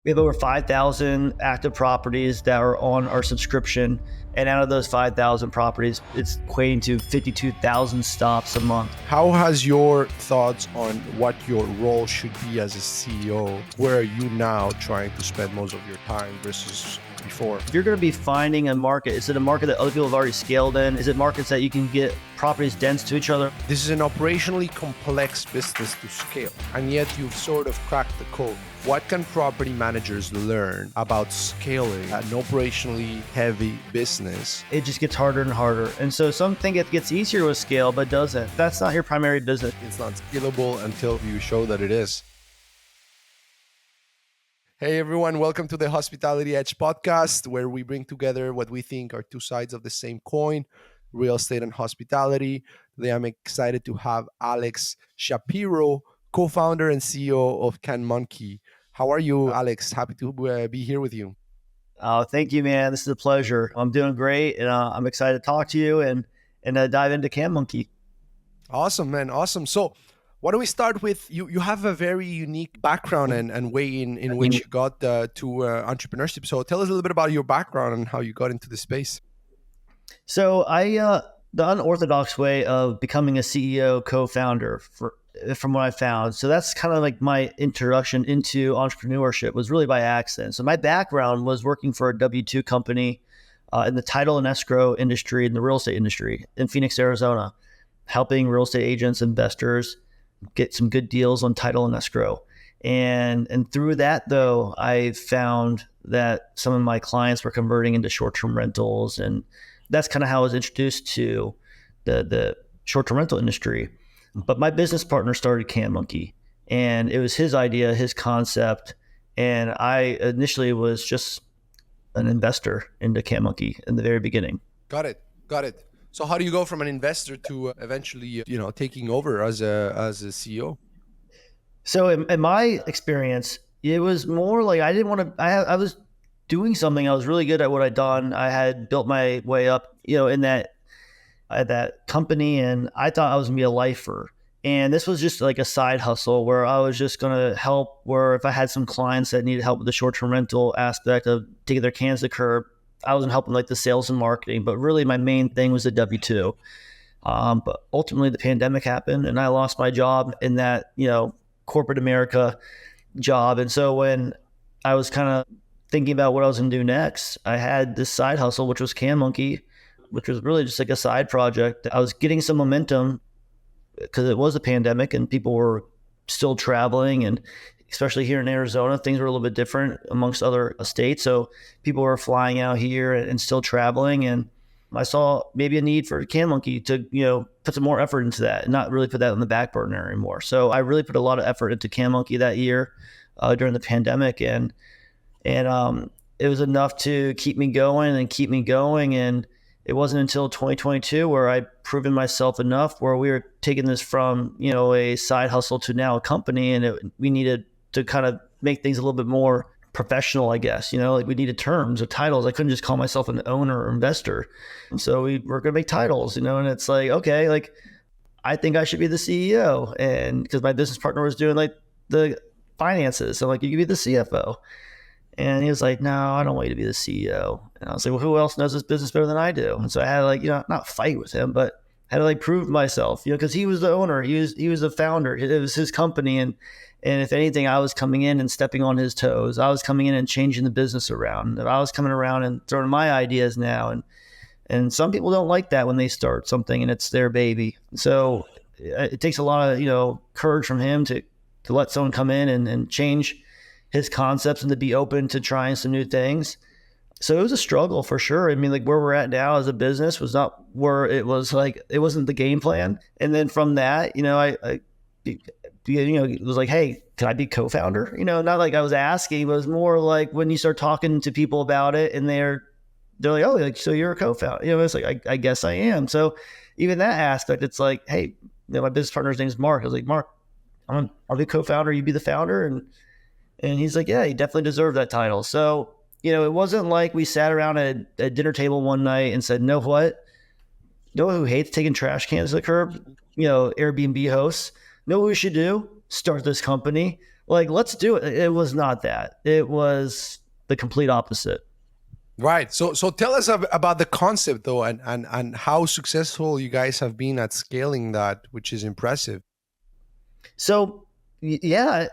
We have over 5,000 active properties that are on our subscription. And out of those 5,000 properties, it's equating to 52,000 stops a month. How has your thoughts on what your role should be as a CEO? Where are you now trying to spend most of your time versus before? If you're going to be finding a market, is it a market that other people have already scaled in? Is it markets that you can get properties dense to each other? This is an operationally complex business to scale, and yet you've sort of cracked the code. What can property managers learn about scaling an operationally heavy business? It just gets harder and harder. And so something it gets easier with scale, but doesn't. That's not your primary business. It's not scalable until you show that it is. Hey everyone, welcome to the Hospitality Edge podcast, where we bring together what we think are two sides of the same coin, real estate and hospitality. Today I'm excited to have Alex Shapiro, co-founder and CEO of CanMonkey. How are you, Alex? Happy to be here with you. Thank you, man. This is a pleasure. I'm doing great, and I'm excited to talk to you and dive into CanMonkey. Awesome, man. Awesome. So why don't we start with, you have a very unique background and way in which you got to entrepreneurship. So tell us a little bit about your background and how you got into the space. So the unorthodox way of becoming a CEO co-founder from what I found. So that's kind of like my introduction into entrepreneurship was really by accident. So my background was working for a W-2 company in the title and escrow industry, in the real estate industry in Phoenix, Arizona, helping real estate agents, investors get some good deals on title and escrow. And through that, though, I found that some of my clients were converting into short-term rentals. And that's kind of how I was introduced to the short-term rental industry. But my business partner started CanMonkey, and it was his idea, his concept. And I initially was just an investor into CanMonkey in the very beginning. Got it. So how do you go from an investor to eventually, taking over as a CEO? So in my experience, it was more like I didn't want to. I was doing something. I was really good at what I'd done. I had built my way up, in that at that company, and I thought I was gonna be a lifer. And this was just like a side hustle where I was just gonna help. Where if I had some clients that needed help with the short-term rental aspect of taking their cans to curb, I wasn't helping like the sales and marketing. But really, my main thing was the W-2. But ultimately, the pandemic happened, and I lost my job in that corporate America job. And so when I was kind of thinking about what I was gonna do next, I had this side hustle, which was CanMonkey, which was really just like a side project. I was getting some momentum because it was a pandemic and people were still traveling, and especially here in Arizona, things were a little bit different amongst other states. So people were flying out here and still traveling. And I saw maybe a need for CanMonkey to, put some more effort into that and not really put that on the back burner anymore. So I really put a lot of effort into CanMonkey that year during the pandemic. And it was enough to keep me going. And it wasn't until 2022 where I'd proven myself enough where we were taking this from, a side hustle to now a company. And we needed to kind of make things a little bit more professional, I guess. Like we needed terms or titles. I couldn't just call myself an owner or investor. And so we were going to make titles, and it's like, okay, like I think I should be the CEO. And because my business partner was doing like the finances. So like, you could be the CFO. And he was like, no, I don't want you to be the CEO. And I was like, well, who else knows this business better than I do? And so I had to not fight with him, but had to prove myself, because he was the owner. He was the founder. It was his company. And if anything, I was coming in and stepping on his toes. I was coming in and changing the business around. I was coming around and throwing my ideas now. And some people don't like that when they start something and it's their baby. So it takes a lot of, courage from him to let someone come in and change his concepts and to be open to trying some new things. So it was a struggle for sure. I mean, like where we're at now as a business was not where it was. Like it wasn't the game plan. And then from that, it was like, hey, can I be co-founder? Not like I was asking, but it was more like when you start talking to people about it and they're like, oh, like, so you're a co-founder. It's like, I guess I am. So even that aspect, it's like, hey, my business partner's name is Mark. I was like, Mark, I'll be co-founder. You be the founder. And he's like, yeah, you definitely deserve that title. So, it wasn't like we sat around at a dinner table one night and said, know what? You know who hates taking trash cans to the curb? Airbnb hosts. Know what we should do? Start this company. Like, let's do it. It was not that. It was the complete opposite. Right. So tell us about the concept though, and how successful you guys have been at scaling that, which is impressive. So, yeah,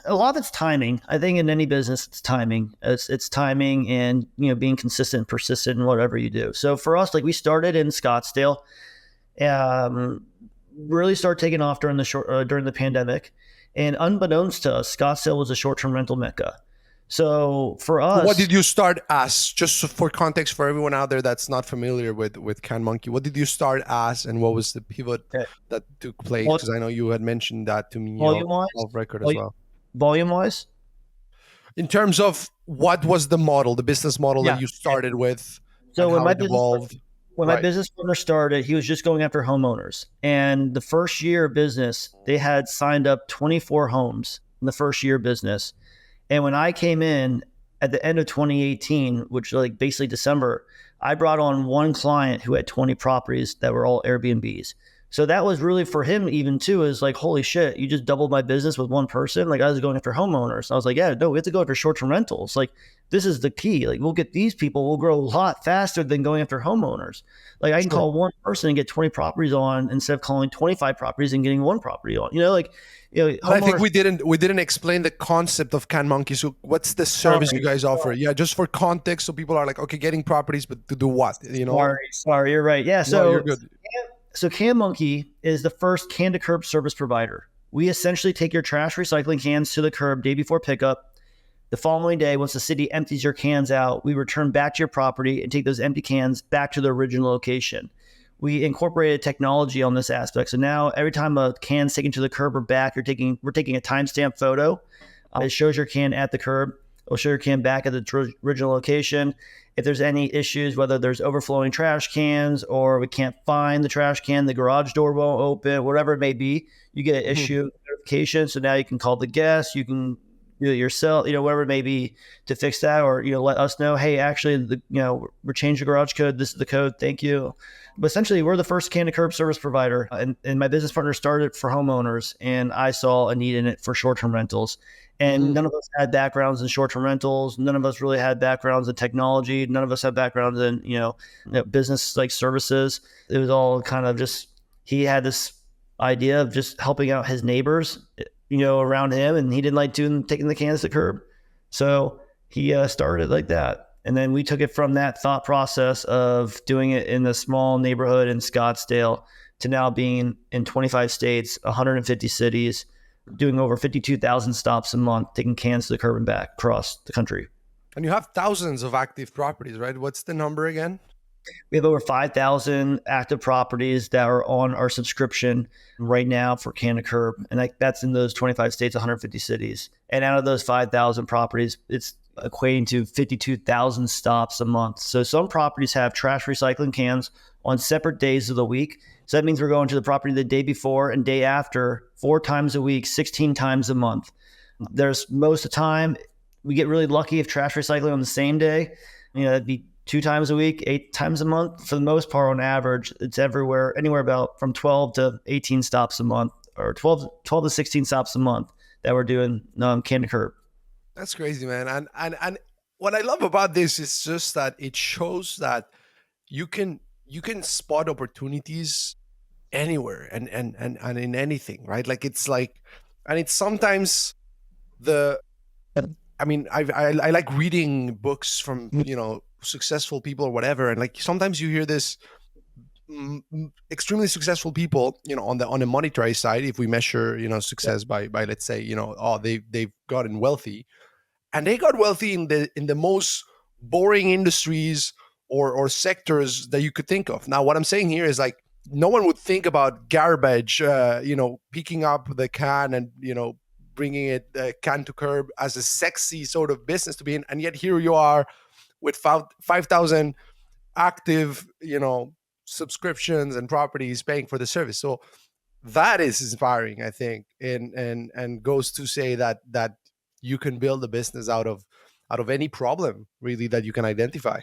a lot of it's timing. I think in any business, it's timing. It's timing and being consistent, persistent in whatever you do. So for us, like we started in Scottsdale, um, really started taking off during the pandemic, and unbeknownst to us, Scottsdale was a short term rental mecca. So for What us, did you start as? Just for context for everyone out there that's not familiar with CanMonkey, what did you start as, and what was the pivot okay, that took place? vol- Because I know you had mentioned that to me volume wise, off record as well. volume wise, In terms of what was the model, the business model that yeah. you Okay. started with, So and how it evolved. when my Right. business partner started, he was just going after homeowners. And the first year of business, they had signed up 24 homes in the first year of business. And when I came in at the end of 2018, which like basically December, I brought on one client who had 20 properties that were all Airbnbs. So that was really for him, even too, is like, holy shit, you just doubled my business with one person. Like I was going after homeowners. I was like, yeah, no, we have to go after short term rentals. Like this is the key. Like we'll get these people, we'll grow a lot faster than going after homeowners. Like I can Sure. call one person and get 20 properties on instead of calling 25 properties and getting one property on. Like But I think homeowners. we didn't explain the concept of CanMonkey. So what's the service you Sorry, guys offer? Yeah, just for context, so people are like, okay, getting properties, but to do what? You know? sorry, you're right. Yeah, No, you're so good. CanMonkey is the first can to curb service provider. We essentially take your trash recycling cans to the curb day before pickup. The following day, once the city empties your cans out, we return back to your property and take those empty cans back to their original location. We incorporated technology on this aspect. So now every time a can's taken to the curb or back, we're taking a timestamp photo. It shows your can at the curb. It'll show your can back at the original location. If there's any issues, whether there's overflowing trash cans or we can't find the trash can, the garage door won't open, whatever it may be, you get an Mhm. issue notification. So now you can call the guest, you can do it yourself, whatever it may be to fix that, or let us know, hey, actually, we're changing the garage code. This is the code. Thank you. But essentially, we're the first can to curb service provider, and my business partner started for homeowners, and I saw a need in it for short term rentals. And Mhm. none of us had backgrounds in short term rentals. None of us really had backgrounds in technology. None of us had backgrounds in business like services. It was all kind of just he had this idea of just helping out his neighbors, around him, and he didn't like taking the cans to the curb. So he started like that. And then we took it from that thought process of doing it in a small neighborhood in Scottsdale to now being in 25 states, 150 cities, doing over 52,000 stops a month, taking cans to the curb and back across the country. And you have thousands of active properties, right? What's the number again? We have over 5,000 active properties that are on our subscription right now for Can to Curb. And that's in those 25 states, 150 cities. And out of those 5,000 properties, it's equating to 52,000 stops a month. So some properties have trash recycling cans on separate days of the week. So that means we're going to the property the day before and day after, 4 times a week, 16 times a month. There's most of the time, we get really lucky if trash recycling on the same day. That'd be 2 times a week, 8 times a month. For the most part, on average, it's anywhere about from 12 to 18 stops a month, or 12 to 16 stops a month that we're doing can to curb. That's crazy, man. And what I love about this is just that it shows that you can spot opportunities anywhere and in anything, right? Like it's like, and it's sometimes the I mean, I like reading books from successful people or whatever, and like sometimes you hear this extremely successful people, on the monetary side, if we measure success by let's say oh they've gotten wealthy, and they got wealthy in the most boring industries or sectors that you could think of. Now, what I'm saying here is like no one would think about garbage, picking up the can and bringing it can to curb as a sexy sort of business to be in, and yet here you are with 5,000 active, subscriptions and properties paying for the service. So that is inspiring, I think, and goes to say that you can build a business out of any problem really that you can identify.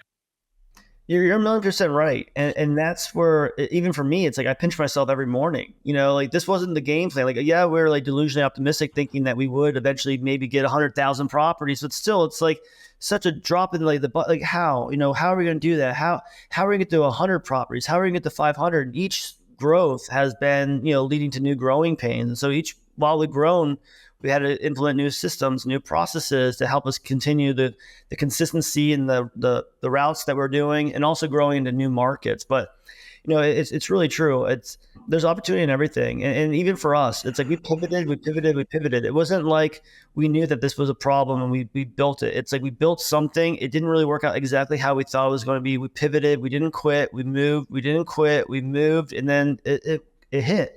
You're a million percent right. And that's where, even for me, it's like I pinch myself every morning. Like this wasn't the game plan. Like, yeah, we are like delusionally optimistic thinking that we would eventually maybe get 100,000 properties, but still it's like such a drop in like like how, how are we going to do that? How are we going to get to 100 properties? How are we going to get to 500? Each growth has been, leading to new growing pains. And so while we've grown, we had to implement new systems, new processes to help us continue the consistency and the routes that we're doing, and also growing into new markets. But it's really true. There's opportunity in everything, and even for us, it's like we pivoted. It wasn't like we knew that this was a problem and we built it. It's like we built something. It didn't really work out exactly how we thought it was going to be. We pivoted. We didn't quit. We moved. We didn't quit. We moved, and then it hit.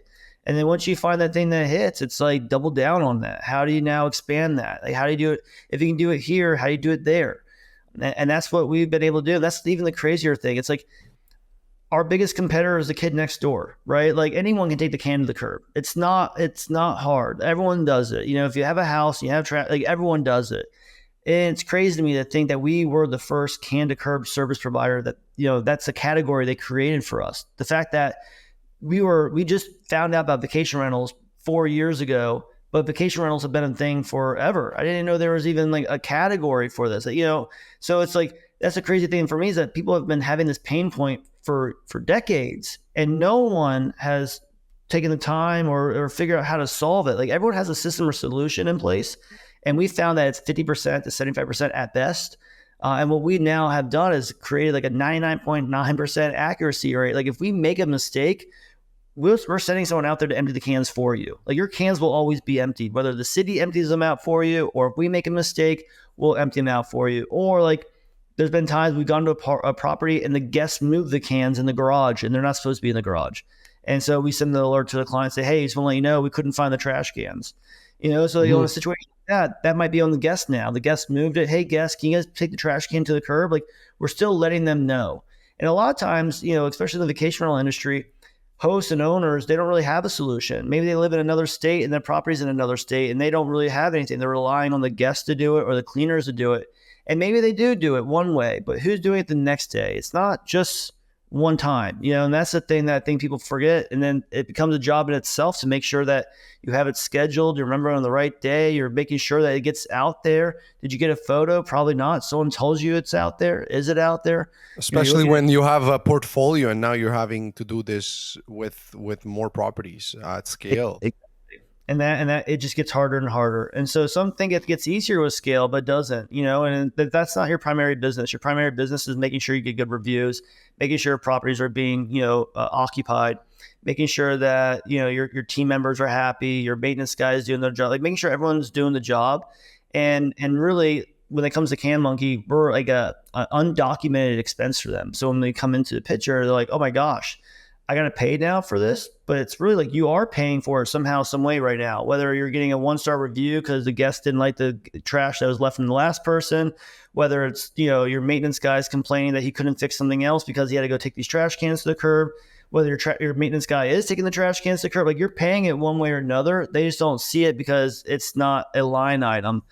And then once you find that thing that hits, it's like double down on that. How do you now expand that? Like, how do you do it? If you can do it here, how do you do it there? And that's what we've been able to do. That's even the crazier thing. It's like our biggest competitor is the kid next door, right? Like anyone can take the can to the curb. It's not hard. Everyone does it. If you have a house, you have like everyone does it. And it's crazy to me to think that we were the first can to curb service provider that, that's a category they created for us. The fact that we just found out about vacation rentals 4 years ago, but vacation rentals have been a thing forever. I didn't know there was even like a category for this, so it's like, that's a crazy thing for me, is that people have been having this pain point for decades, and no one has taken the time or figure out how to solve it. Like everyone has a system or solution in place, and we found that it's 50% to 75% at best. And what we now have done is created like a 99.9% accuracy rate. Like if we make a mistake, we're sending someone out there to empty the cans for you. Like your cans will always be emptied, whether the city empties them out for you, or if we make a mistake, we'll empty them out for you. Or like there's been times we've gone to a property and the guests move the cans in the garage and they're not supposed to be in the garage. And so we send the alert to the client, say, hey, just want to let you know, we couldn't find the trash cans. So in a situation like that might be on the guest now. The guest moved it. Hey, guests, can you guys take the trash can to the curb? Like we're still letting them know. And a lot of times, especially in the vacation rental industry, hosts and owners, they don't really have a solution. Maybe they live in another state and their property's in another state and they don't really have anything. They're relying on the guests to do it or the cleaners to do it. And maybe they do it one way, but who's doing it the next day? It's not just one time, and that's the thing that I think people forget. And then it becomes a job in itself to make sure that you have it scheduled, you remember on the right day, you're making sure that it gets out there. Did you get a photo? Probably not. Someone tells you it's out there. Is it out there? Especially when you have a portfolio and now you're having to do this with more properties at scale. And that it just gets harder and harder. And so some think it gets easier with scale, but doesn't, and that's not your primary business. Your primary business is making sure you get good reviews, making sure properties are being, occupied, making sure that, your team members are happy, your maintenance guys doing their job, like making sure everyone's doing the job. And really, when it comes to CanMonkey, we're like a undocumented expense for them. So when they come into the picture, they're like, oh my gosh, I got to pay now for this, but it's really like you are paying for it somehow, some way right now, whether you're getting a 1-star review because the guest didn't like the trash that was left from the last person, whether it's, your maintenance guys complaining that he couldn't fix something else because he had to go take these trash cans to the curb, whether your maintenance guy is taking the trash cans to the curb, like you're paying it one way or another. They just don't see it because it's not a line item.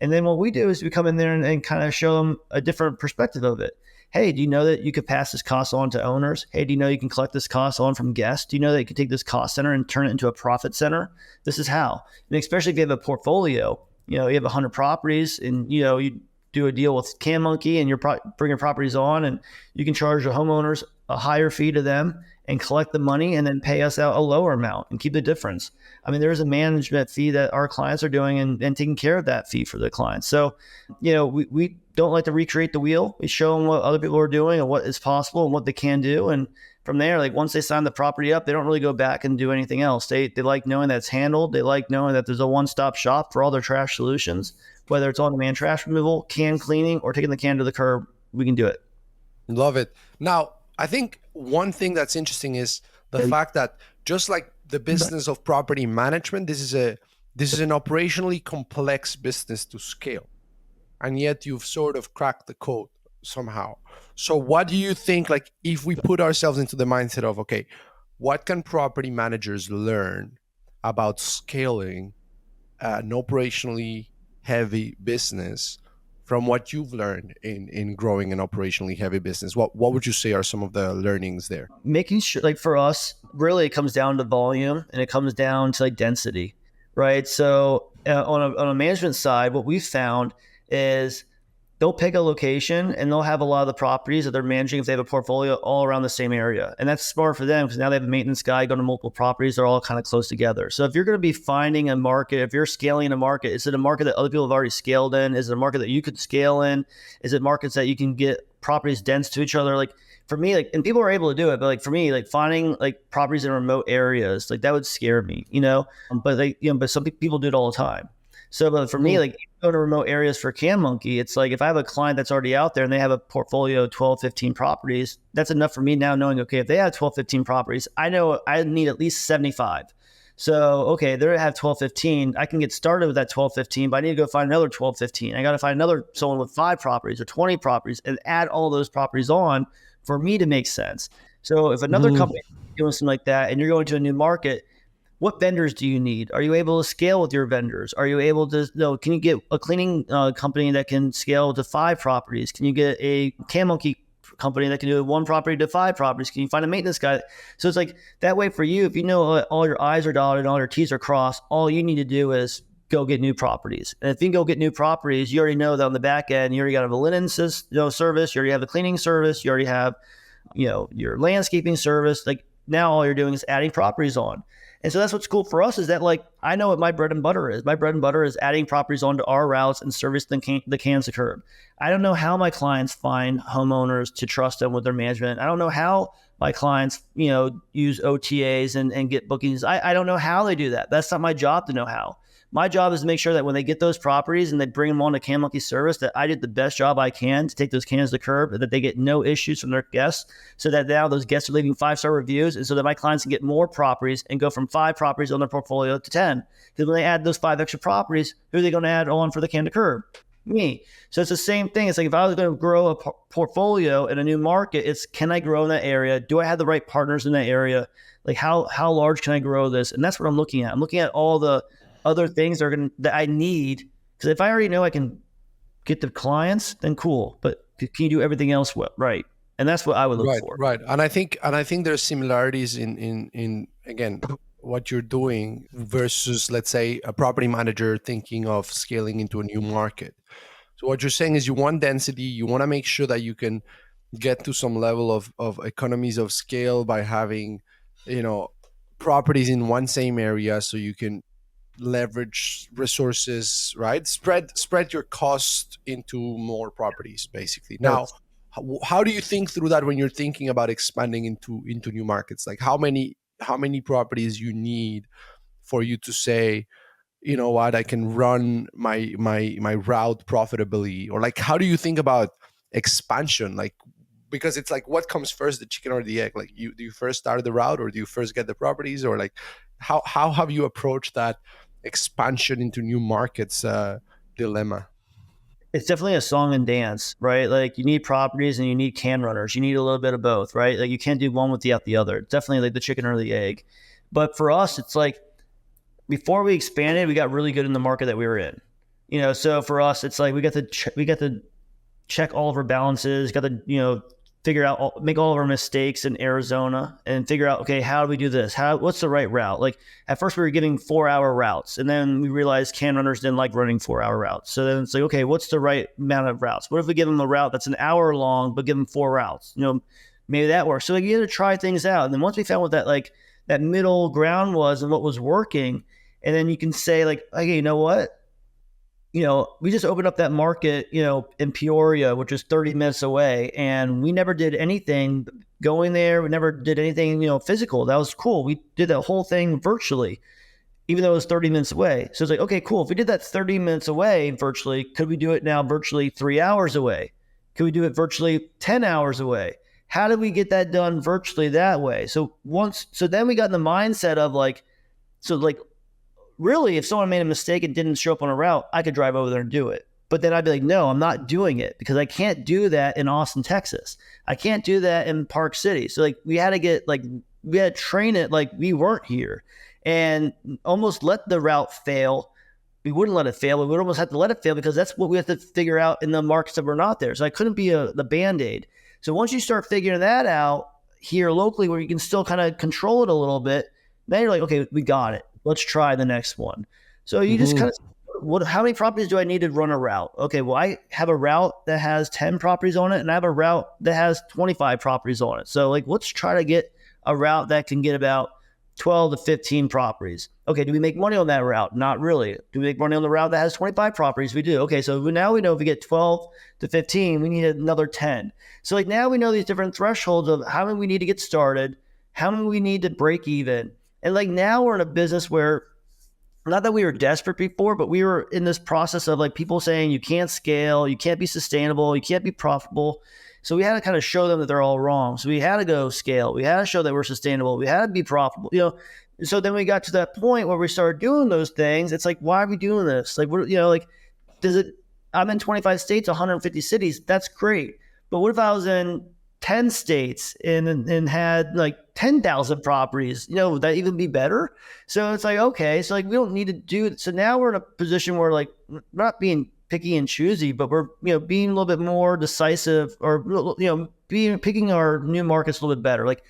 And then what we do is we come in there and kind of show them a different perspective of it. Hey, do you know that you could pass this cost on to owners? Hey, do you know you can collect this cost on from guests? Do you know that you can take this cost center and turn it into a profit center? This is how. And especially if you have a portfolio, you have 100 properties and, you do a deal with CanMonkey and you're bringing properties on, and you can charge the homeowners a higher fee to them and collect the money and then pay us out a lower amount and keep the difference. I mean, there's a management fee that our clients are doing and taking care of that fee for the clients. So, we don't like to recreate the wheel. We show them what other people are doing and what is possible and what they can do. And from there, like once they sign the property up, they don't really go back and do anything else. They like knowing that it's handled. They like knowing that there's a one-stop shop for all their trash solutions, whether it's on-demand trash removal, can cleaning, or taking the can to the curb. We can do it. Love it. Now, I think one thing that's interesting is the fact that just like the business of property management, this is an operationally complex business to scale. And yet you've sort of cracked the code somehow. So what do you think, like if we put ourselves into the mindset of, okay, what can property managers learn about scaling an operationally heavy business from what you've learned in growing an operationally heavy business? What would you say are some of the learnings there? Making sure, like for us, really it comes down to volume and it comes down to like density, right? So on a management side, what we've found is they'll pick a location and they'll have a lot of the properties that they're managing if they have a portfolio all around the same area. And that's smart for them because now they have a maintenance guy going to multiple properties. They're all kind of close together. So if you're going to be finding a market, if you're scaling in a market, is it a market that other people have already scaled in? Is it a market that you could scale in? Is it markets that you can get properties dense to each other? Like for me, like, and people are able to do it, but like for me, like finding like properties in remote areas, like that would scare me, but like, but some people do it all the time. So, but for me, Mm. like go to remote areas for CanMonkey, it's like if I have a client that's already out there and they have a portfolio of 12, 15 properties, that's enough for me now knowing, okay, if they have 12, 15 properties, I know I need at least 75. So, okay, they have 12, 15. I can get started with that 12, 15, but I need to go find another 12, 15. I got to find another someone with 5 properties or 20 properties and add all those properties on for me to make sense. So if another Mhm. company is doing something like that and you're going to a new market, what vendors do you need? Are you able to scale with your vendors? Are you able to, can you get a cleaning company that can scale to 5 properties? Can you get a CanMonkey company that can do 1 property to 5 properties? Can you find a maintenance guy? So it's like that way for you, if you know all your I's are dotted and all your T's are crossed, all you need to do is go get new properties. And if you can go get new properties, you already know that on the back end, you already got a linen service, you already have the cleaning service, you already have, your landscaping service. Like now all you're doing is adding properties on. And so that's what's cool for us is that like I know what my bread and butter is. My bread and butter is adding properties onto our routes and service the cans to curb. I don't know how my clients find homeowners to trust them with their management. I don't know how my clients, use OTAs and get bookings. I don't know how they do that. That's not my job to know how. My job is to make sure that when they get those properties and they bring them on to CanMonkey service, that I did the best job I can to take those cans to curb, that they get no issues from their guests, so that now those guests are leaving 5-star reviews, and so that my clients can get more properties and go from 5 properties on their portfolio to 10. Because when they add those 5 extra properties, who are they going to add on for the can to curb? Me. So it's the same thing. It's like if I was going to grow a portfolio in a new market, it's can I grow in that area? Do I have the right partners in that area? Like how large can I grow this? And that's what I'm looking at. I'm looking at all the other things that I need. Because if I already know I can get the clients, then cool. But can you do everything else right? And that's what I would look Right, for. right. And I think there's similarities in again what you're doing versus, let's say, a property manager thinking of scaling into a new market. So what you're saying is you want density, you want to make sure that you can get to some level of economies of scale by having, you know, properties in one same area so you can leverage resources, right? Spread your cost into more properties, basically. Now, Yes. how do you think through that when you're thinking about expanding into new markets? Like how many properties you need for you to say, you know what, I can run my route profitably? Or like, how do you think about expansion? Like, because it's like, what comes first, the chicken or the egg? Like, do you first start the route, or do you first get the properties? Or like, how have you approached that expansion into new markets dilemma? It's definitely a song and dance, right? Like you need properties and you need can runners. You need a little bit of both, right? Like you can't do one without the other. It's definitely like the chicken or the egg. But for us, it's like before we expanded, we got really good in the market that we were in. So for us, it's like we got to check all of our balances, got to figure out make all of our mistakes in Arizona and figure out, okay, how do we do this? What's the right route? Like at first we were giving 4-hour routes, and then we realized can runners didn't like running 4-hour routes. So then it's like, okay, what's the right amount of routes? What if we give them a route that's an hour long but give them 4 routes? Maybe that works. So like, you got to try things out, and then once we found what that middle ground was and what was working, and then you can say like, okay, you know what? We just opened up that market, in Peoria, which is 30 minutes away. And we never did anything going there. We never did anything, physical. That was cool. We did that whole thing virtually, even though it was 30 minutes away. So it's like, okay, cool. If we did that 30 minutes away virtually, could we do it now virtually 3 hours away? Could we do it virtually 10 hours away? How did we get that done virtually that way? So then we got in the mindset of like, really, if someone made a mistake and didn't show up on a route, I could drive over there and do it. But then I'd be like, no, I'm not doing it because I can't do that in Austin, Texas. I can't do that in Park City. So like we had to train it like we weren't here and almost let the route fail we wouldn't let it fail. We would almost have to let it fail because that's what we have to figure out in the markets that we're not there. So I couldn't be the Band-Aid. So once you start figuring that out here locally where you can still kind of control it a little bit, then you're like, okay, we got it. Let's try the next one. So you just kind Mhm. of, how many properties do I need to run a route? Okay, well, I have a route that has 10 properties on it, and I have a route that has 25 properties on it. So, like, let's try to get a route that can get about 12 to 15 properties. Okay, do we make money on that route? Not really. Do we make money on the route that has 25 properties? We do. Okay, so now we know if we get 12 to 15, we need another 10. So, like, now we know these different thresholds of how many we need to get started, how many we need to break even. And, like, now we're in a business where, not that we were desperate before, but we were in this process of like people saying you can't scale, you can't be sustainable, you can't be profitable. So we had to kind of show them that they're all wrong. So we had to go scale. We had to show that we're sustainable. We had to be profitable. So then we got to that point where we started doing those things. It's like, why are we doing this? Like, what, like, does it? I'm in 25 states, 150 cities. That's great. But what if I was in 10 states and had like 10,000 properties? Would that even be better? So it's like, okay, so like we don't need to do it. So now we're in a position where like we're not being picky and choosy, but we're being a little bit more decisive, or being picking our new markets a little bit better. Like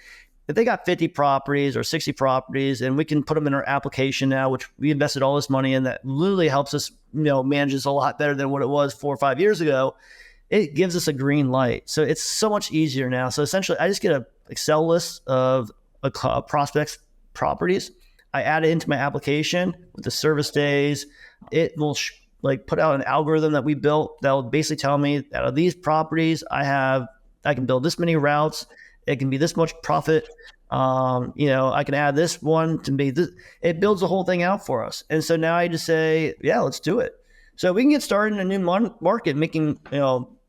if they got 50 properties or 60 properties and we can put them in our application now, which we invested all this money in, that literally helps us, manage this a lot better than what it was 4 or 5 years ago. It gives us a green light. So it's so much easier now. So essentially I just get a Excel list of prospects properties. I add it into my application with the service days. It will like put out an algorithm that we built that will basically tell me out of these properties I can build this many routes. It can be this much profit. I can add this one to be this. It builds the whole thing out for us. And so now I just say, yeah, let's do it. So we can get started in a new market making,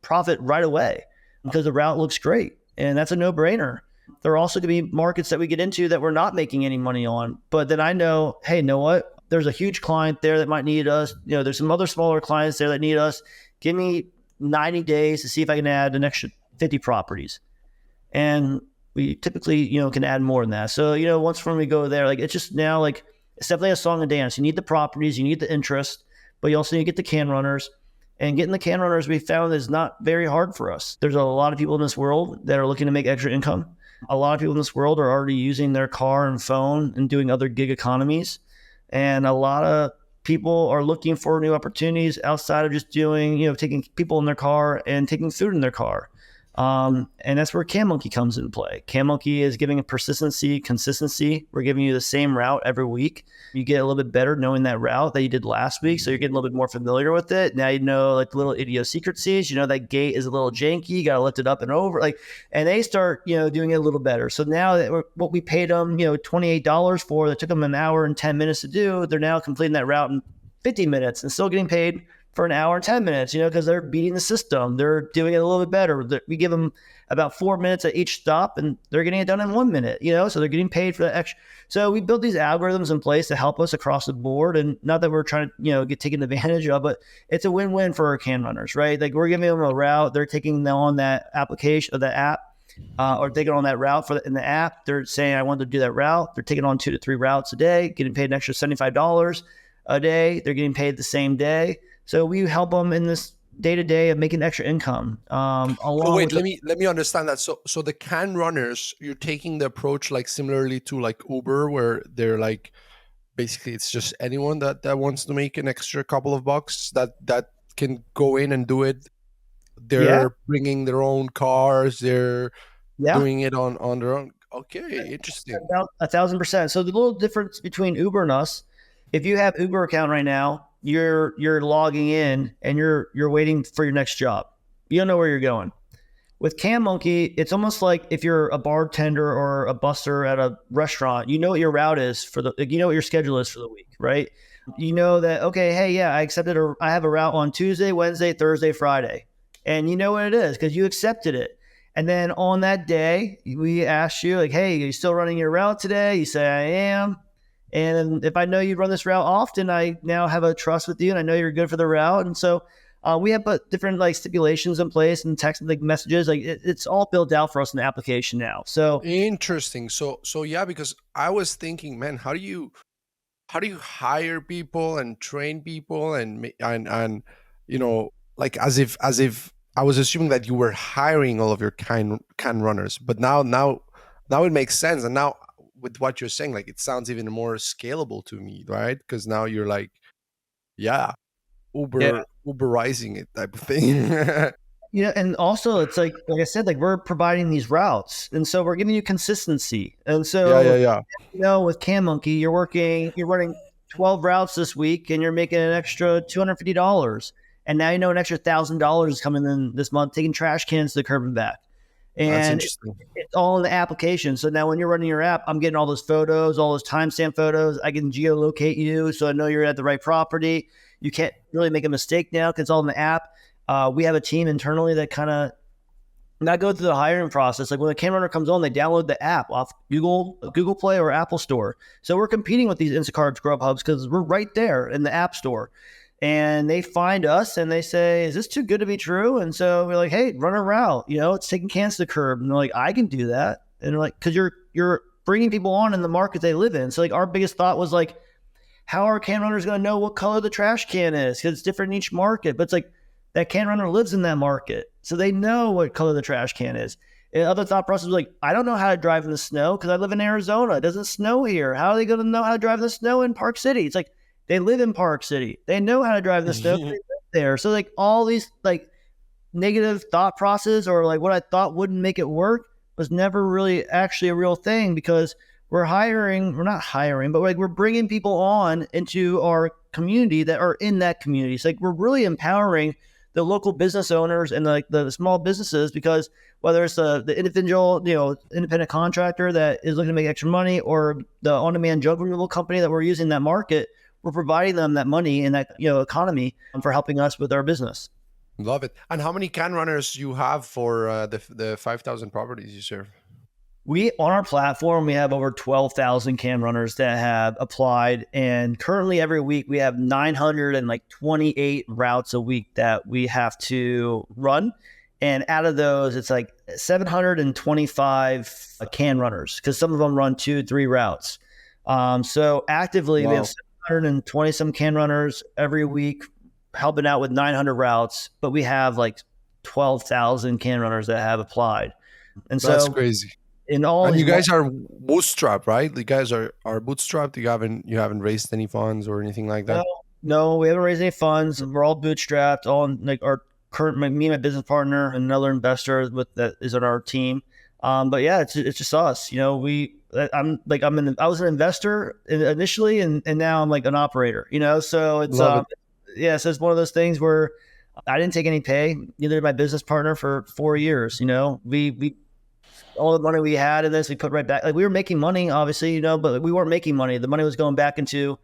profit right away because the route looks great. And that's a no-brainer. There are also going to be markets that we get into that we're not making any money on. But then I know, hey, you know what? There's a huge client there that might need us. There's some other smaller clients there that need us. Give me 90 days to see if I can add an extra 50 properties. And we typically, can add more than that. So, once when we go there, like it's just now like it's definitely a song and dance. You need the properties, you need the interest, but you also need to get the can runners. And getting the can runners, we found is not very hard for us. There's a lot of people in this world that are looking to make extra income. A lot of people in this world are already using their car and phone and doing other gig economies. And a lot of people are looking for new opportunities outside of just doing, taking people in their car and taking food in their car. And that's where CanMonkey comes into play. CanMonkey is giving a consistency. We're giving you the same route every week. You get a little bit better knowing that route that you did last week. So you're getting a little bit more familiar with it. Now you know like the little idiosyncrasies. That gate is a little janky. You got to lift it up and over. And they start, doing it a little better. So now that what we paid them, $28 for, that took them an hour and 10 minutes to do, they're now completing that route in 50 minutes and still getting paid for an hour and 10 minutes, because they're beating the system. They're doing it a little bit better. We give them about 4 minutes at each stop and they're getting it done in 1 minute, so they're getting paid for that extra. So we built these algorithms in place to help us across the board. And not that we're trying to, get taken advantage of, but it's a win-win for our can runners, right? Like we're giving them a route. They're taking on that application or the app, or taking on that route in the app. They're saying, I want to do that route. They're taking on 2 to 3 routes a day, getting paid an extra $75 a day. They're getting paid the same day. So we help them in this day to day of making extra income. So wait, let me understand that. So the can runners, you're taking the approach like similarly to like Uber, where they're like basically it's just anyone that wants to make an extra couple of bucks that can go in and do it. Yeah, They're bringing their own cars. They're yeah, doing it on their own. Okay, interesting. about 1,000%. So the little difference between Uber and us, if you have Uber account right now, you're logging in and you're waiting for your next job. You don't know where you're going. With CanMonkey, it's almost like if you're a bartender or a busser at a restaurant, you know what your route is you know what your schedule is for the week, right? You know that, okay, hey, yeah, I have a route on Tuesday, Wednesday, Thursday, Friday. And you know what it is because you accepted it. And then on that day, we ask you, like, hey, are you still running your route today? You say, I am. And if I know you run this route often, I now have a trust with you and I know you're good for the route. And so we have different like stipulations in place and text like messages. Like it's all built out for us in the application now. So Interesting. So yeah, because I was thinking, man, how do you how do you hire people and train people and like as if I was assuming that you were hiring all of your can runners, but now it makes sense. And now with what you're saying, like it sounds even more scalable to me, right? Because now you're like, yeah, Yeah. Uberizing it type of thing. Yeah, and also it's like I said, like we're providing these routes, and so we're giving you consistency. And Yeah, yeah, so, yeah. with CanMonkey, you're running 12 routes this week, and you're making an extra $250. And now an extra $1,000 is coming in this month, taking trash cans to the curb and back. That's And interesting. it's all in the application. So now when you're running your app, I'm getting all those photos, all those timestamp photos. I can geolocate you, so I know you're at the right property. You can't really make a mistake now because it's all in the app. We have a team internally that kind of not go through the hiring process. Like when a can runner comes on, they download the app off Google Play or Apple Store. So we're competing with these Instacart Grubhubs because we're right there in the App Store. And they find us and they say, "Is this too good to be true?" And so we're like, "Hey, run a route. It's taking cans to the curb." And they're like, "I can do that." And they're like, "Because you're bringing people on in the market they live in." So like our biggest thought was like, how are can runners going to know what color the trash can is? Because it's different in each market. But it's like that can runner lives in that market, so they know what color the trash can is. And other thought process was like, I don't know how to drive in the snow because I live in Arizona. It doesn't snow here. How are they going to know how to drive in the snow in Park City? It's like they live in Park City. They know how to drive in the snow. They live there. So like all these like negative thought process or like what I thought wouldn't make it work was never really actually a real thing because we're not hiring, but like we're bringing people on into our community that are in that community. It's like we're really empowering the local business owners and the small businesses because whether it's the individual, independent contractor that is looking to make extra money or the on-demand junk removal company that we're using in that market, we're providing them that money and that, economy for helping us with our business. Love it. And how many can runners you have for the 5,000 properties you serve? We on our platform we have over 12,000 can runners that have applied, and currently every week we have 928 routes a week that we have to run, and out of those it's like 725 can runners because some of them run 2 3 routes. So actively we have Wow. 720 some can runners every week helping out with 900 routes, but we have like 12,000 can runners that have applied. And That's so crazy. in all And these you guys are bootstrapped, right? You guys are bootstrapped. You haven't raised any funds or anything like no, that. no, we haven't raised any funds. We're all bootstrapped. All in, like our me and my business partner, and another investor with that is on our team. But yeah, it's just us. I was an investor initially, and now I'm like an operator. So it's Love it. yeah, so it's one of those things where I didn't take any pay. Neither did my business partner for 4 years. We all the money we had in this, we put right back. Like we were making money, obviously, but we weren't making money. The money was going back into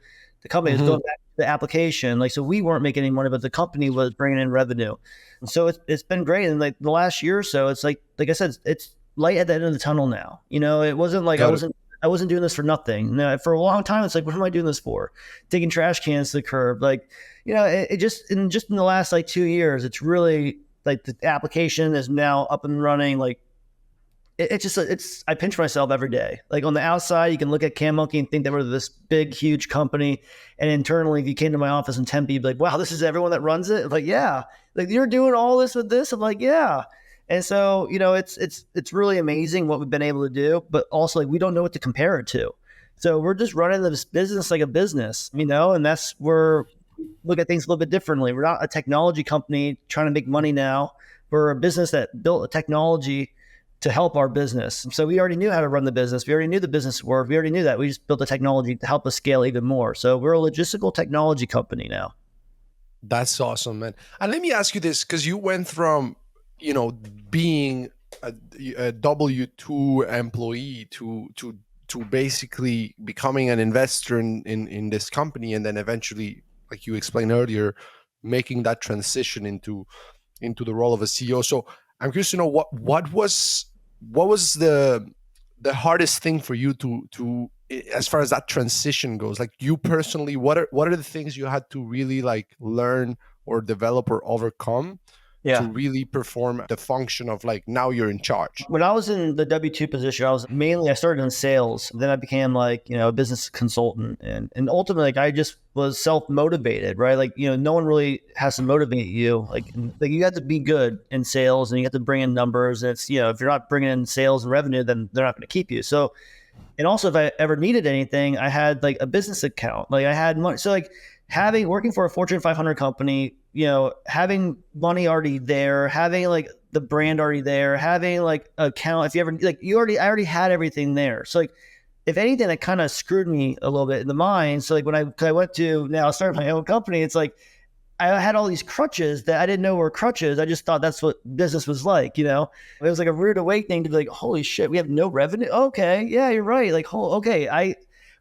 the company. It was Hmm. going back to the application. Like so, we weren't making any money, but the company was bringing in revenue. And so it's been great. And like the last year or so, it's like I said, it's light at the end of the tunnel now. It wasn't like Got it. I wasn't doing this for nothing. For a long time, it's like, what am I doing this for? Taking trash cans to the curb, like it just in the last like 2 years, it's really like the application is now up and running. Like it's I pinch myself every day. Like on the outside, you can look at CanMonkey and think that we're this big, huge company, and internally, if you came to my office in Tempe, you'd be like, "Wow, this is everyone that runs it." I'm like, yeah, like you're doing all this with this. I'm like, yeah. And so it's really amazing what we've been able to do, but also like we don't know what to compare it to. So we're just running this business like a business, and that's where we look at things a little bit differently. We're not a technology company trying to make money now. We're a business that built a technology to help our business. So we already knew how to run the business. We already knew the business worked. We already knew that. We just built the technology to help us scale even more. So we're a logistical technology company now. That's awesome, man. And let me ask you this, because you went from, being a W-2 employee to basically becoming an investor in this company, and then eventually, like you explained earlier, making that transition into the role of a CEO. So I'm curious to know what was the hardest thing for you to as far as that transition goes. Like you personally, what are the things you had to really like learn or develop or overcome to Yeah. really perform the function of like now you're in charge? When I was in the W-2 position, I started in sales. Then I became like, a business consultant. And ultimately, like, I just was self-motivated, right? Like, no one really has to motivate you. Like you have to be good in sales and you have to bring in numbers. And it's, if you're not bringing in sales and revenue, then they're not going to keep you. So, and also if I ever needed anything, I had like a business account. Like I had money. So like working for a Fortune 500 company, having money already there, having like the brand already there, having like account. If you ever like, I already had everything there. So like, if anything, that kind of screwed me a little bit in the mind. So like when I went to now start my own company, it's like I had all these crutches that I didn't know were crutches. I just thought that's what business was like, It was like a rude awakening to be like, holy shit, we have no revenue. Okay, yeah, you're right. Like, okay,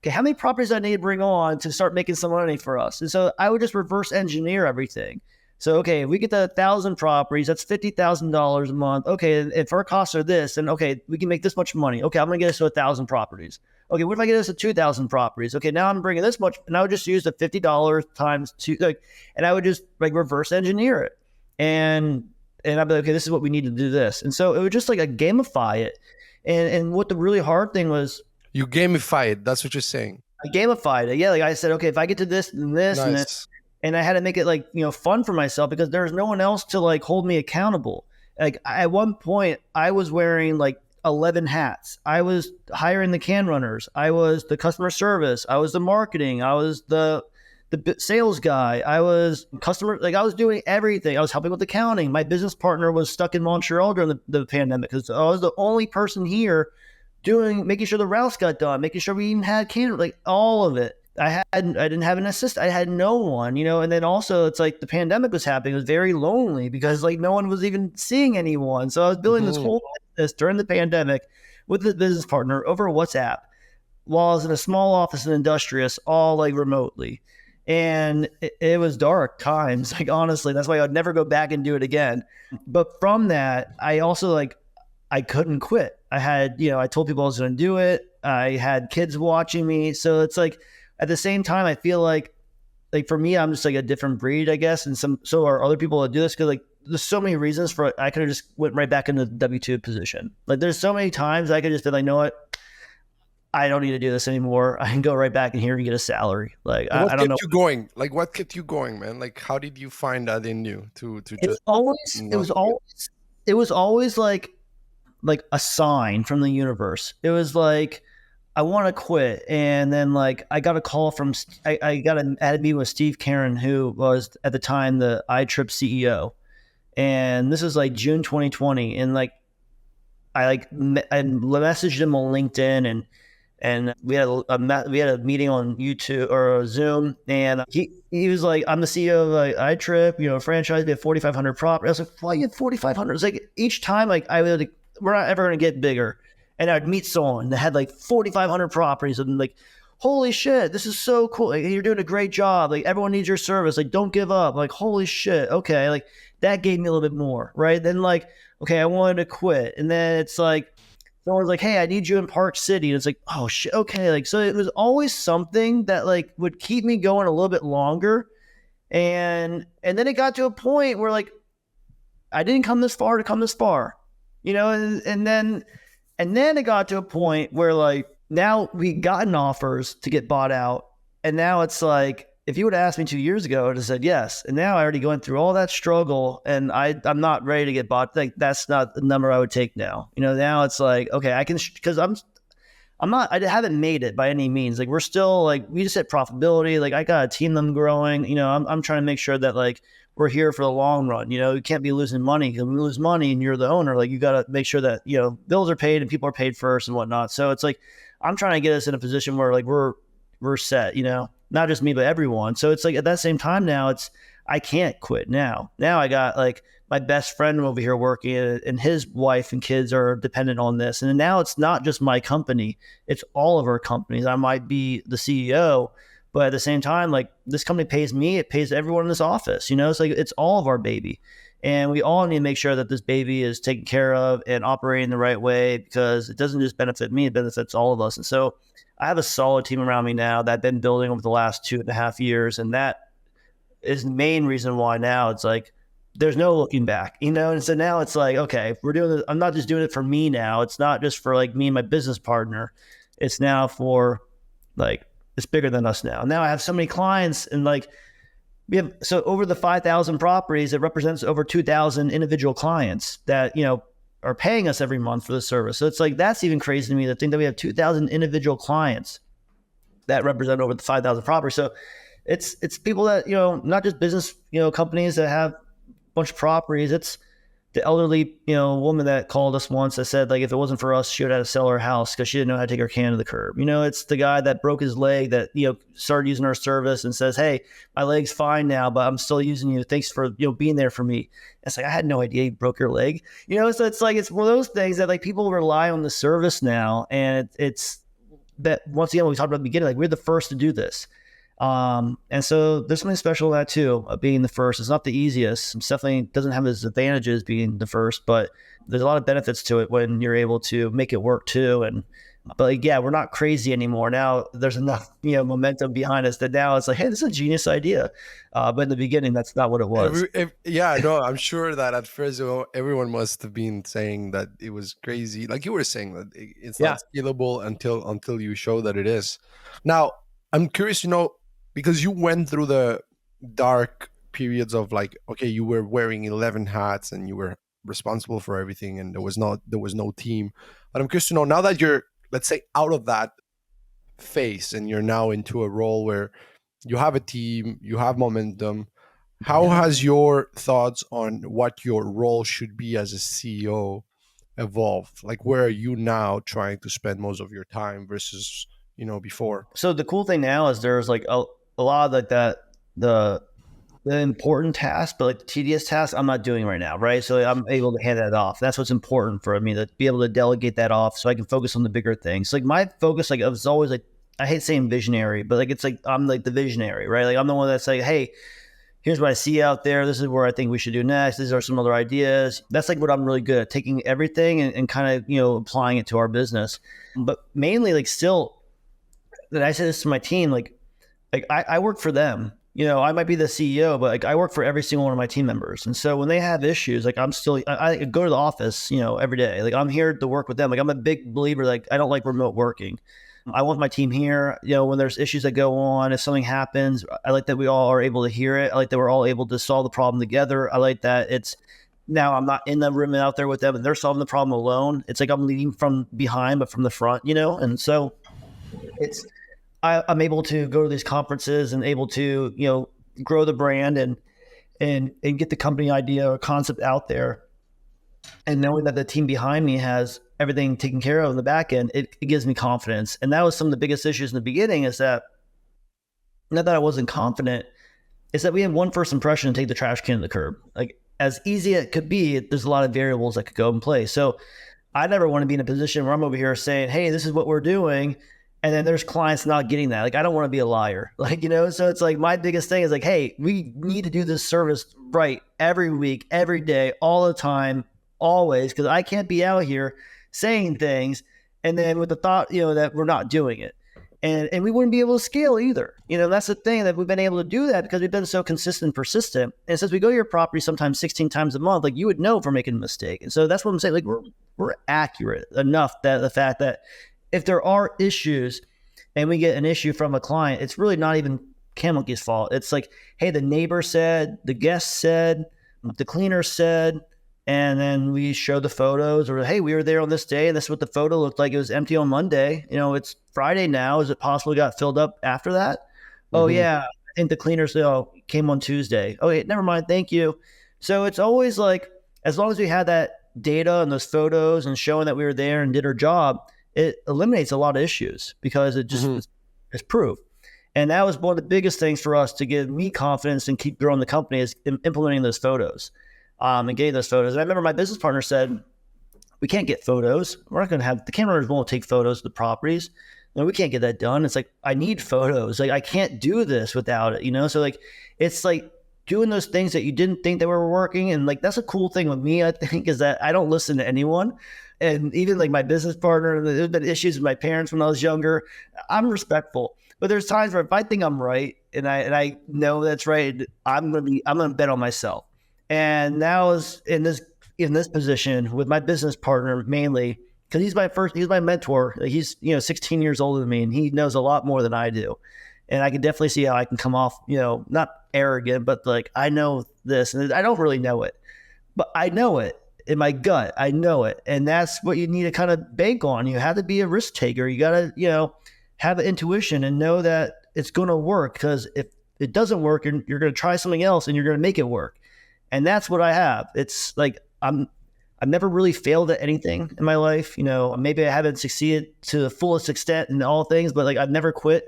how many properties do I need to bring on to start making some money for us? And so I would just reverse engineer everything. So okay, if we get to 1,000 properties, that's $50,000 a month. Okay, if our costs are this, then okay, we can make this much money. Okay, I'm gonna get us to 1,000 properties. Okay, what if I get us to 2,000 properties? Okay, now I'm bringing this much, and I would just use the $50 times two, like, and I would just like reverse engineer it, and I'd be like, okay, this is what we need to do this, and so it would just like a gamify it, and what the really hard thing was, You gamify it. That's what you're saying. I gamified it. Yeah, like I said, okay, if I get to this and this and this, Nice. and I had to make it like fun for myself because there's no one else to like hold me accountable. Like at one point, I was wearing like 11 hats. I was hiring the can runners. I was the customer service. I was the marketing. I was the sales guy. I was customer. Like I was doing everything. I was helping with accounting. My business partner was stuck in Montreal during the pandemic because I was the only person here making sure the routes got done, making sure we even had can, like all of it. I didn't have an assistant. I had no one, and then also it's like the pandemic was happening. It was very lonely because like no one was even seeing anyone. So I was building this Mhm. whole business during the pandemic with the business partner over WhatsApp while I was in a small office in Industrious, all like remotely. And it was dark times. Like honestly, that's why I'd never go back and do it again. But from that, I also like I couldn't quit. I had, I told people I was going to do it. I had kids watching me. So it's like, at the same time, I feel like for me, I'm just like a different breed, I guess. And so are other people that do this. Cause like, there's so many reasons I could have just went right back into the W-2 position. Like there's so many times I could just be like, you know what? I don't need to do this anymore. I can go right back in here and get a salary. Like, I What don't know. kept you going? Like, what kept you going, man? Like, how did you find that in you to It's just always, it not was quit? always, it was always like a sign from the universe. It was like, I want to quit. And then like I got a call from I got an added meeting with Steve Karen, who was at the time the iTrip CEO. And this was like June 2020. And like I messaged him on LinkedIn and we had a meeting on YouTube or Zoom, and he was like, "I'm the CEO of like iTrip, franchise. We have 4,500 properties." I was like, "Why you have 4,500?" It's like each time, like I would, we're not ever going to get bigger, and I'd meet someone that had like 4,500 properties, and like, holy shit, this is so cool! Like, you're doing a great job. Like everyone needs your service. Like don't give up. Like holy shit, okay, like that gave me a little bit more, right? Then like, okay, I wanted to quit, and then it's like someone's like, "Hey, I need you in Park City." And it's like, "Oh shit, okay." Like, so it was always something that like would keep me going a little bit longer. And then it got to a point where like I didn't come this far to come this far, and then it got to a point where like now we gotten offers to get bought out, and now it's like if you would have asked me 2 years ago, I'd have said yes. And now I already going through all that struggle, and I'm not ready to get bought. Like that's not the number I would take now. Now it's like okay, I can because I'm not. I haven't made it by any means. Like we're still like we just hit profitability. Like I got a team them growing. I'm trying to make sure that like we're here for the long run. You can't be losing money because when you lose money and you're the owner, like you got to make sure that bills are paid and people are paid first and whatnot. So it's like I'm trying to get us in a position where like we're set. Not just me but everyone. So it's like at that same time now it's I can't quit now. Now I got like my best friend over here working and his wife and kids are dependent on this. And now it's not just my company, it's all of our companies. I might be the CEO, but at the same time, like this company pays me, it pays everyone in this office. It's like it's all of our baby. And we all need to make sure that this baby is taken care of and operating the right way because it doesn't just benefit me, it benefits all of us. And so I have a solid team around me now that I've been building over the last 2.5 years. And that is the main reason why now it's like there's no looking back, And so now it's like, okay, we're doing this. I'm not just doing it for me now. It's not just for like me and my business partner. It's now for like, it's bigger than us now. Now I have so many clients and like, we have, so over the 5,000 properties, it represents over 2,000 individual clients that, are paying us every month for the service. So it's like, that's even crazy to me to think that we have 2,000 individual clients that represent over the 5,000 properties. So it's people that, not just business, companies that have a bunch of properties. It's the elderly, woman that called us once that said, like, if it wasn't for us, she would have to sell her house because she didn't know how to take her can to the curb. It's the guy that broke his leg that, started using our service and says, hey, my leg's fine now, but I'm still using you. Thanks for, being there for me. It's like, I had no idea you broke your leg. So it's like, it's one of those things that like people rely on the service now. And it's that once again, we talked about at the beginning, like we're the first to do this. And so there's something special in that too, being the first. It's not the easiest. It definitely doesn't have its advantages being the first, but there's a lot of benefits to it when you're able to make it work too. But like, yeah, we're not crazy anymore. Now there's enough, momentum behind us that now it's like, hey, this is a genius idea. But in the beginning, that's not what it was. Yeah, no, I'm sure that at first everyone must have been saying that it was crazy. Like you were saying that it's Yeah. not scalable until you show that it is. Now, I'm curious to know, because you went through the dark periods of like, okay, you were wearing 11 hats and you were responsible for everything and there was no team. But I'm curious to know, now that you're, let's say, out of that phase and you're now into a role where you have a team, you have momentum, how has your thoughts on what your role should be as a CEO evolved? Like, where are you now trying to spend most of your time versus, before? So the cool thing now is there's like a lot of like that, the important task, but like the tedious task, I'm not doing right now, right? So I'm able to hand that off. That's what's important for me, to be able to delegate that off so I can focus on the bigger things. Like my focus, like I was always like, I hate saying visionary, but like it's like I'm like the visionary, right? Like I'm the one that's like, hey, here's what I see out there. This is where I think we should do next. These are some other ideas. That's like what I'm really good at, taking everything and kind of applying it to our business. But mainly, like still, that I say this to my team, like I work for them. I might be the CEO, but like I work for every single one of my team members. And so when they have issues, like I go to the office, every day. Like I'm here to work with them. Like I'm a big believer, like I don't like remote working. I want my team here. When there's issues that go on, if something happens, I like that we all are able to hear it. I like that we're all able to solve the problem together. I like that it's now I'm not in the room and out there with them and they're solving the problem alone. It's like I'm leading from behind, but from the front, And so it's, I'm able to go to these conferences and able to, grow the brand and get the company idea or concept out there. And knowing that the team behind me has everything taken care of in the back end, it gives me confidence. And that was some of the biggest issues in the beginning, is that not that I wasn't confident, is that we had one first impression to take the trash can to the curb. Like as easy as it could be, there's a lot of variables that could go in play. So I never want to be in a position where I'm over here saying, hey, this is what we're doing. And then there's clients not getting that. Like, I don't want to be a liar. Like, so it's like my biggest thing is like, hey, we need to do this service right every week, every day, all the time, always, because I can't be out here saying things and then with the thought, that we're not doing it. And we wouldn't be able to scale either. That's the thing, that we've been able to do that because we've been so consistent and persistent. And since we go to your property sometimes 16 times a month, like you would know if we're making a mistake. And so that's what I'm saying. Like we're accurate enough that the fact that if there are issues and we get an issue from a client, it's really not even CanMonkey's fault. It's like, hey, the neighbor said, the guest said, the cleaner said, and then we show the photos, or hey, we were there on this day and this is what the photo looked like. It was empty on Monday. It's Friday now. Is it possible it got filled up after that? Mm-hmm. Oh yeah, I think the cleaners came on Tuesday. Okay, never mind. Thank you. So it's always like, as long as we had that data and those photos and showing that we were there and did our job, it eliminates a lot of issues because it just is proof. And that was one of the biggest things for us to give me confidence and keep growing the company, is implementing those photos and getting those photos. And I remember my business partner said, we can't get photos. We're not going to have, the camera runners won't take photos of the properties. No, we can't get that done. It's like, I need photos. Like I can't do this without it, So like, it's like doing those things that you didn't think that were working. And like, that's a cool thing with me, I think, is that I don't listen to anyone. And even like my business partner, there's been issues with my parents when I was younger. I'm respectful, but there's times where if I think I'm right and I know that's right, I'm gonna bet on myself. And now is in this position with my business partner mainly because he's my mentor. He's 16 years older than me, and he knows a lot more than I do. And I can definitely see how I can come off, not arrogant, but like I know this, and I don't really know it, but I know it in my gut. I know it, and that's what you need to kind of bank on. You have to be a risk taker. You got to, have an intuition and know that it's going to work. Because if it doesn't work, you're going to try something else, and you're going to make it work. And that's what I have. It's like I've never really failed at anything in my life. Maybe I haven't succeeded to the fullest extent in all things, but like I've never quit.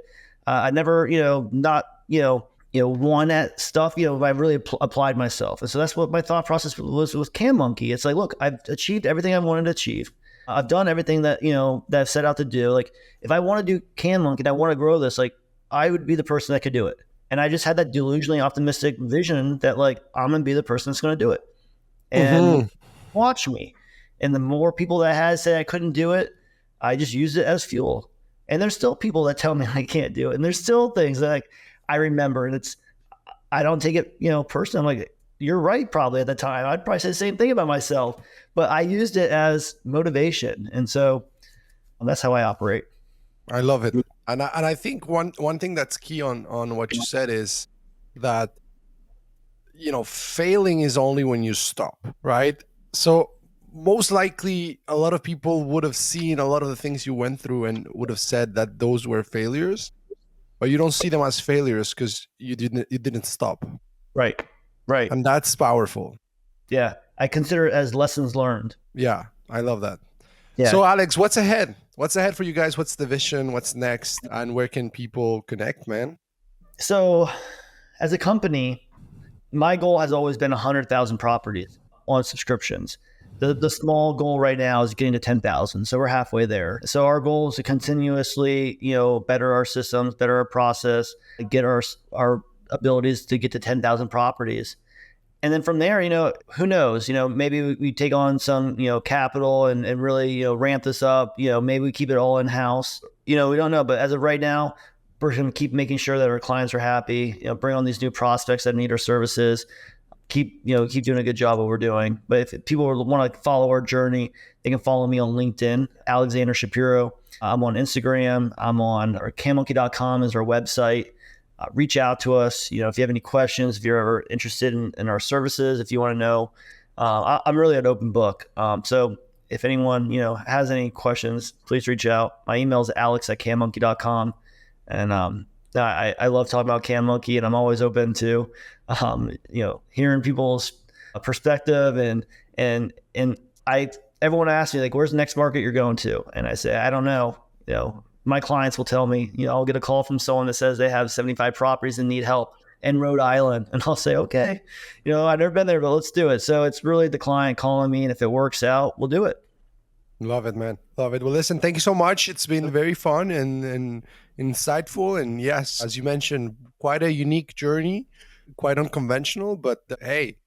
I never, not, won at stuff. I really applied myself, and so that's what my thought process was with CanMonkey. It's like, look, I've achieved everything I wanted to achieve. I've done everything that that I've set out to do. Like, if I want to do CanMonkey and I want to grow this, like, I would be the person that could do it. And I just had that delusionally optimistic vision that like I'm gonna be the person that's gonna do it. And Mm-hmm. watch me. And the more people that had said I couldn't do it, I just used it as fuel. And there's still people that tell me I can't do it. And there's still things that like I remember, and I don't take it, personally. I'm like, you're right, probably at the time. I'd probably say the same thing about myself, but I used it as motivation. And so that's how I operate. I love it. And I think one thing that's key on what you said is that failing is only when you stop, right? So most likely a lot of people would have seen a lot of the things you went through and would have said that those were failures, but you don't see them as failures because you didn't stop. Right. Right. And that's powerful. Yeah. I consider it as lessons learned. Yeah, I love that. Yeah. So Alex, what's ahead? What's ahead for you guys? What's the vision? What's next? And where can people connect, man? So as a company, my goal has always been 100,000 properties on subscriptions. The small goal right now is getting to 10,000. So we're halfway there. So our goal is to continuously, better our systems, better our process, get our abilities to get to 10,000 properties. And then from there, who knows, maybe we take on some, capital and really, ramp this up, maybe we keep it all in house, we don't know. But as of right now, we're going to keep making sure that our clients are happy, bring on these new prospects that need our services, keep doing a good job of what we're doing. But if people want to follow our journey, they can follow me on LinkedIn, Alexander Shapiro. I'm on Instagram. I'm on our CanMonkey.com is our website. Reach out to us. If you have any questions, if you're ever interested in our services, if you want to know, I'm really an open book. So if anyone, has any questions, please reach out. My email is alex@canmonkey.com. And I love talking about CanMonkey, and I'm always open to, hearing people's perspective. And everyone asks me like, where's the next market you're going to? And I say, I don't know. My clients will tell me, I'll get a call from someone that says they have 75 properties and need help in Rhode Island. And I'll say, okay, I've never been there, but let's do it. So it's really the client calling me. And if it works out, we'll do it. Love it, man. Love it. Well, listen, thank you so much. It's been very fun and insightful. And yes, as you mentioned, quite a unique journey, quite unconventional, but hey,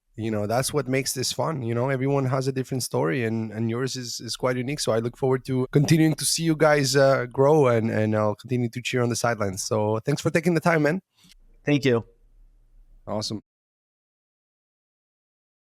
that's what makes this fun. Everyone has a different story, and yours is quite unique. So I look forward to continuing to see you guys grow, and I'll continue to cheer on the sidelines. So thanks for taking the time, man. Thank you. Awesome.